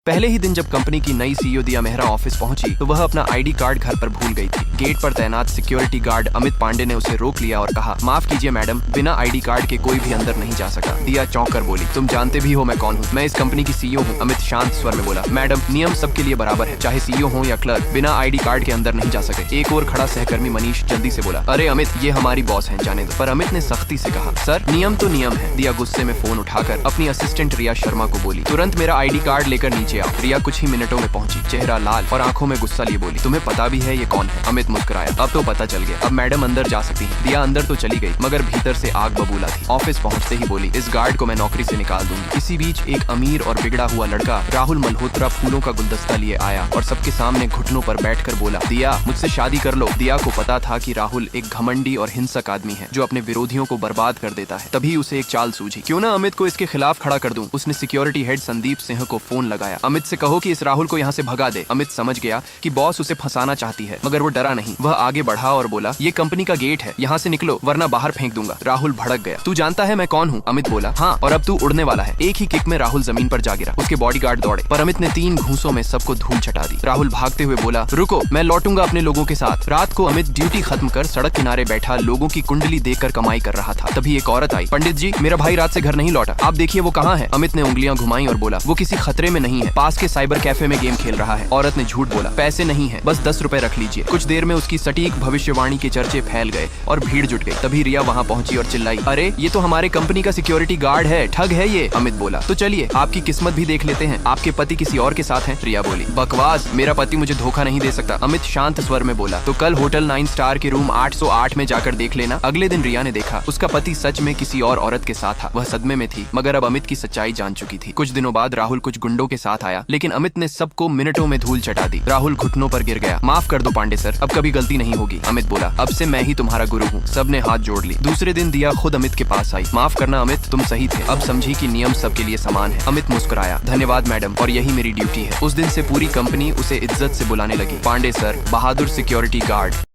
पहले ही दिन जब कंपनी की नई सीईओ दिया मेहरा ऑफिस पहुंची तो वह अपना आईडी कार्ड घर पर भूल गई थी। गेट पर तैनात सिक्योरिटी गार्ड अमित पांडे ने उसे रोक लिया और कहा, माफ कीजिए मैडम, बिना आईडी कार्ड के कोई भी अंदर नहीं जा सका। दिया चौंक कर बोली, तुम जानते भी हो मैं कौन हूँ? मैं इस कंपनी की सीईओ हूँ। अमित शांत स्वर में बोला, मैडम, नियम सबके लिए बराबर है, चाहे सीईओ हो या क्लर्क, बिना आईडी कार्ड के अंदर नहीं जा सके। एक और खड़ा सहकर्मी मनीष जल्दी से बोला, अरे अमित, ये हमारी बॉस है, जाने दो। पर अमित ने सख्ती से कहा, सर, नियम तो नियम है। दिया गुस्से में फोन उठाकर अपनी असिस्टेंट रिया शर्मा को बोली, तुरंत मेरा आईडी कार्ड लेकर नीचे आओ। रिया कुछ ही मिनटों में पहुंची, चेहरा लाल और आंखों में गुस्सा लिए बोली, तुम्हें पता भी है ये कौन है? अमित मुस्कुराया, अब तो पता चल गया, अब मैडम अंदर जा सकती है। दिया अंदर तो चली गई मगर भीतर से आग बबूला थी। ऑफिस पहुंचते ही बोली, इस गार्ड को मैं नौकरी से निकाल दूंगी। इसी बीच एक अमीर और बिगड़ा हुआ लड़का राहुल मल्होत्रा फूलों का गुलदस्ता लिए आया और सबके सामने घुटनों पर बैठकर बोला, दिया, मुझसे शादी कर लो। दिया को पता था कि राहुल एक घमंडी और हिंसक आदमी है जो अपने विरोधियों को बर्बाद कर देता है। तभी उसे एक चाल सूझी, क्यों ना अमित को इसके खिलाफ खड़ा कर दूं। उसने सिक्योरिटी हेड संदीप सिंह को फोन लगाया, अमित से कहो कि इस राहुल को यहाँ से भगा दे। अमित समझ गया कि बॉस उसे फंसाना चाहती है मगर वो डरा नहीं। वह आगे बढ़ा और बोला, ये कंपनी का गेट है, यहाँ से निकलो वरना बाहर फेंक दूंगा। राहुल भड़क गया, तू जानता है मैं कौन हूँ? अमित बोला, हाँ, और अब तू उड़ने वाला है। एक ही किक में राहुल जमीन पर जा गिरा। उसके बॉडीगार्ड दौड़े पर अमित ने 3 घूंसों में सबको धूल चटा दी। राहुल भागते हुए बोला, रुको, मैं लौटूंगा अपने लोगों के साथ। रात को अमित ड्यूटी खत्म कर सड़क किनारे बैठा लोगों की कुंडली देखकर कमाई कर रहा था। तभी एक औरत आई, पंडित जी, मेरा भाई रात से घर नहीं लौटा, आप देखिए वो कहाँ है? अमित ने उंगलियां घुमाई और बोला, वो किसी खतरे में नहीं है, पास के साइबर कैफे में गेम खेल रहा है। औरत ने झूठ बोला, पैसे नहीं है, बस 10 रुपए रख लीजिए। कुछ देर में उसकी सटीक भविष्यवाणी के चर्चे फैल गए और भीड़ जुट गई। तभी रिया वहाँ पहुंची और चिल्लाई, अरे ये तो हमारे कंपनी का सिक्योरिटी गार्ड है, ठग है ये। अमित बोला, तो चलिए आपकी किस्मत भी देख लेते हैं, आपके पति किसी और के साथ हैं। रिया बोली, बकवास, मेरा पति मुझे धोखा नहीं दे सकता। अमित शांत स्वर में बोला, तो कल होटल 9 स्टार के रूम 808 में जाकर देख लेना। अगले दिन रिया ने देखा, उसका पति सच में किसी और औरत के साथ था। वह सदमे में थी मगर अब अमित की सच्चाई जान चुकी थी। कुछ दिनों बाद राहुल कुछ गुंडों के साथ आया लेकिन अमित ने सबको मिनटों में धूल चटा दी। राहुल घुटनों पर गिर गया, माफ कर दो पांडे सर, अब कभी गलती नहीं होगी। अमित बोला, अब से मैं ही तुम्हारा गुरु हूँ। सबने हाथ जोड़ ली। दूसरे दिन दिया खुद अमित के पास आई, माफ करना अमित, तुम सही थे, अब समझी कि नियम सबके लिए समान है। अमित मुस्कुराया, धन्यवाद मैडम, और यही मेरी ड्यूटी है। उस दिन से पूरी कंपनी उसे इज्जत से बुलाने लगी, पांडे सर, बहादुर सिक्योरिटी गार्ड।